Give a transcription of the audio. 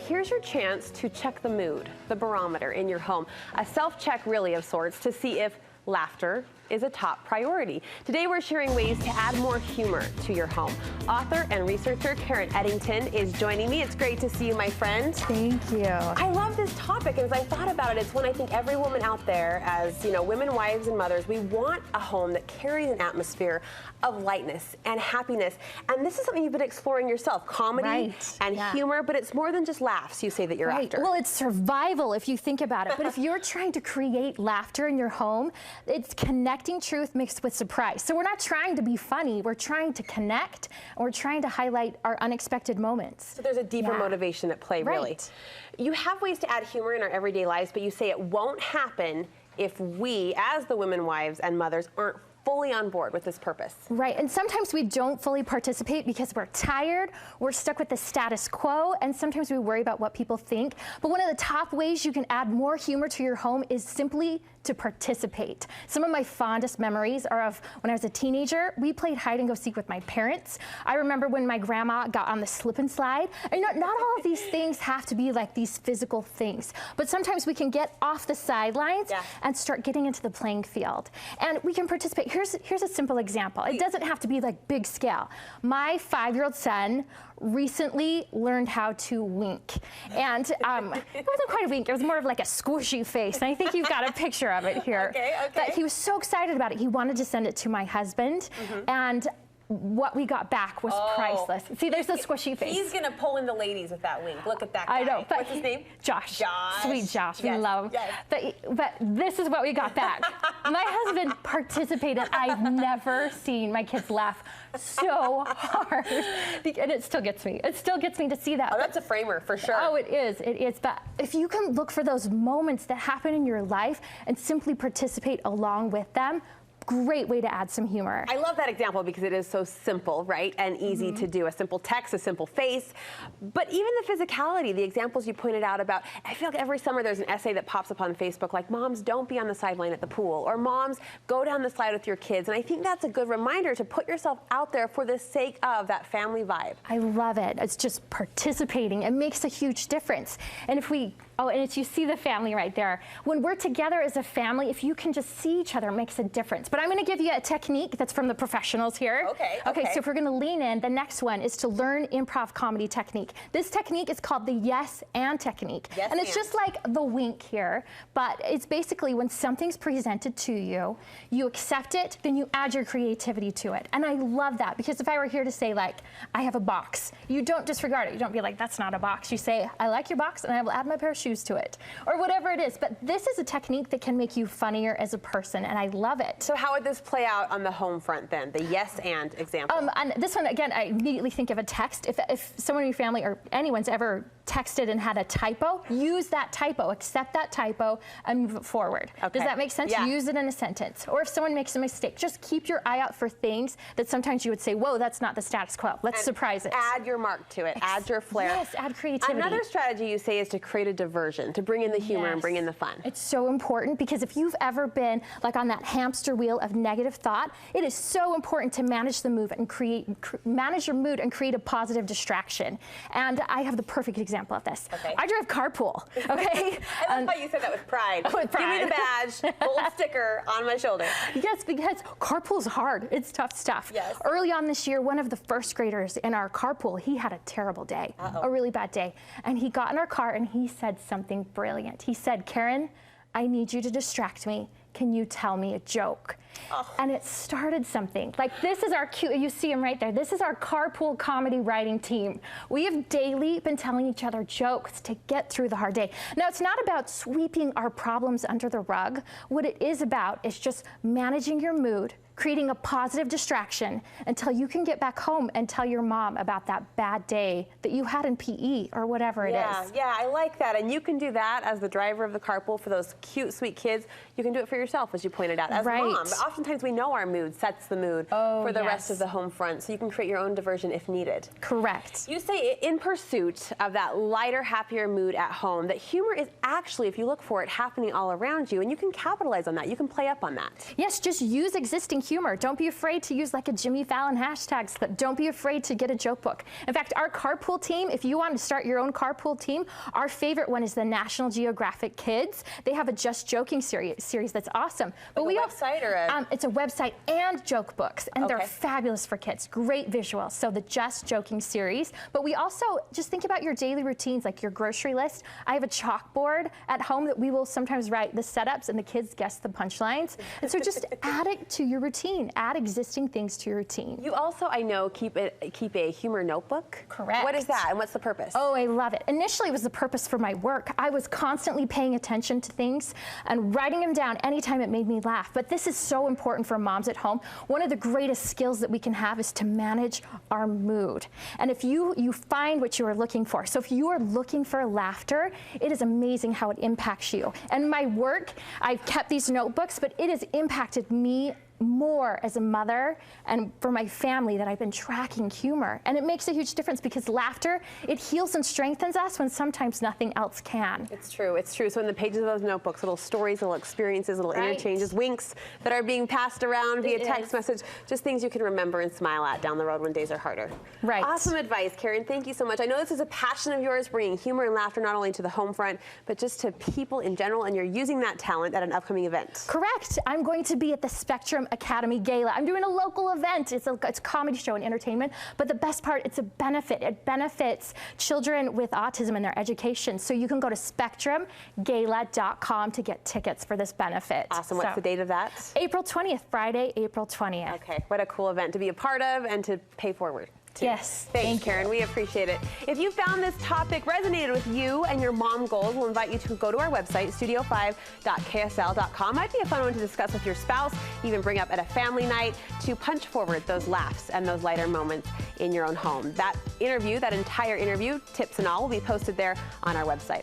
Here's your chance to check the mood, the barometer in your home. A self-check really of sorts to see if laughter is a top priority. Today we're sharing ways to add more humor to your home. Author and researcher Karen Eddington is joining me. It's great to see you, my friend. Thank you. I love this topic, and as I thought about it, it's one I think every woman out there, as you know, women, wives, and mothers, we want a home that carries an atmosphere of lightness and happiness. And this is something you've been exploring yourself, comedy and humor, but it's more than just laughs, you say that you're after. Well, it's survival if you think about it. But if you're trying to create laughter in your home, it's connecting truth mixed with surprise. So we're not trying to be funny, we're trying to connect, and we're trying to highlight our unexpected moments. So there's a deeper motivation at play, really. You have ways to add humor in our everyday lives, but you say it won't happen if we, as the women, wives, and mothers, aren't fully on board with this purpose. Right, and sometimes we don't fully participate because we're tired, we're stuck with the status quo, and sometimes we worry about what people think. But one of the top ways you can add more humor to your home is simply to participate. Some of my fondest memories are of when I was a teenager. We played hide and go seek with my parents. I remember when my grandma got on the slip and slide. And not all of these things have to be like these physical things, but sometimes we can get off the sidelines and start getting into the playing field. And we can participate. Here's a simple example. It doesn't have to be like big scale. My 5-year-old son recently learned how to wink. And it wasn't quite a wink, it was more of like a squishy face. And I think you've got a picture of it here. But he was so excited about it. He wanted to send it to my husband. And what we got back was priceless. See, there's the squishy face. He's gonna pull in the ladies with that wink. Look at that guy. I know. What's his name? Josh. Josh. Sweet Josh. We love him. But this is what we got back. My husband participated. I've never seen my kids laugh so hard. And it still gets me. It still gets me to see that. Oh, that's a framer for sure. Oh, it is. It is. But if you can look for those moments that happen in your life and simply participate along with them, great way to add some humor. I love that example because it is so simple, right? And easy to do. A simple text, a simple face. But even the physicality, the examples you pointed out about, I feel like every summer there's an essay that pops up on Facebook like, moms, don't be on the sideline at the pool, or moms, go down the slide with your kids. And I think that's a good reminder to put yourself out there for the sake of that family vibe. I love it. It's just participating. It makes a huge difference. And if we, you see the family right there. When we're together as a family, if you can just see each other, it makes a difference. But I'm going to give you a technique that's from the professionals here. Okay, so if we're going to lean in, the next one is to learn improv comedy technique. This technique is called the yes and technique. And it's just like the wink here, but it's basically when something's presented to you, you accept it, then you add your creativity to it. And I love that because if I were here to say like, I have a box, you don't disregard it. You don't be like, that's not a box. You say, I like your box and I will add my pair of shoes to it, or whatever it is. But this is a technique that can make you funnier as a person, and I love it. So how would this play out on the home front then, the yes and example? On this one, again, I immediately think of a text. If someone in your family or anyone's ever texted and had a typo, use that typo, accept that typo, and move it forward. Does that make sense? Use it in a sentence. Or if someone makes a mistake, just keep your eye out for things that sometimes you would say, whoa, that's not the status quo. Let's surprise it. Add your mark to it. Add your flair. Yes, add creativity. Another strategy you say is to create a diversion, to bring in the humor and bring in the fun. It's so important because if you've ever been like on that hamster wheel of negative thought, it is so important to manage the mood and manage your mood and create a positive distraction. And I have the perfect example of this. I drive carpool, okay? I love how you said that with pride. With pride. Give me the badge, gold sticker on my shoulder. Yes, because carpool's hard. It's tough stuff. Early on this year, one of the first graders in our carpool, he had a terrible day, a really bad day. And he got in our car and he said something brilliant. He said, Karen, I need you to distract me. Can you tell me a joke? And it started something. Like this is our cute, you see him right there. This is our carpool comedy writing team. We have daily been telling each other jokes to get through the hard day. Now it's not about sweeping our problems under the rug. What it is about is just managing your mood, creating a positive distraction until you can get back home and tell your mom about that bad day that you had in PE or whatever it is. Yeah, I like that. And you can do that as the driver of the carpool for those cute, sweet kids. You can do it for yourself, as you pointed out, as mom. But oftentimes we know our mood sets the mood for the rest of the home front, so you can create your own diversion if needed. Correct. You say in pursuit of that lighter, happier mood at home, that humor is actually, if you look for it, happening all around you, and you can capitalize on that. You can play up on that. Yes, just use existing humor. Don't be afraid to use like a Jimmy Fallon hashtag. Don't be afraid to get a joke book. In fact, our carpool team, if you want to start your own carpool team, our favorite one is the National Geographic Kids. They have a Just Joking series that's awesome. But like a website or a... it's a website and joke books, and they're Okay. fabulous for kids. Great visuals. So the Just Joking series. But we also just think about your daily routines, like your grocery list. I have a chalkboard at home that we will sometimes write the setups and the kids guess the punchlines. And so just add it to your routine. Add existing things to your routine. You also, I know, keep a humor notebook. Correct. What is that and what's the purpose? Oh, I love it. Initially, it was the purpose for my work. I was constantly paying attention to things and writing them down anytime it made me laugh. But this is so important for moms at home. One of the greatest skills that we can have is to manage our mood. And if you find what you are looking for. So if you are looking for laughter, it is amazing how it impacts you. And my work, I've kept these notebooks, but it has impacted me more as a mother and for my family that I've been tracking humor. And it makes a huge difference because laughter, it heals and strengthens us when sometimes nothing else can. It's true, it's true. So in the pages of those notebooks, little stories, little experiences, little Right. interchanges, winks that are being passed around via It text is. message, just things you can remember and smile at down the road when days are harder. Right. Awesome advice, Karen. Thank you so much. I know this is a passion of yours, bringing humor and laughter not only to the home front, but just to people in general, and you're using that talent at an upcoming event. Correct. I'm going to be at the Spectrum Academy Gala. I'm doing a local event. It's a comedy show and entertainment, but the best part, it's a benefit. It benefits children with autism and their education. So you can go to spectrumgala.com to get tickets for this benefit. Awesome. What's the date of that? April 20th, Friday, April 20th. Okay, what a cool event to be a part of and to pay forward to. Yes, Thanks, thank you. Karen. We appreciate it. If you found this topic resonated with you and your mom goals, we'll invite you to go to our website, studio5.ksl.com. Might be a fun one to discuss with your spouse, even bring up at a family night to punch forward those laughs and those lighter moments in your own home. That interview, that entire interview, tips and all, will be posted there on our website.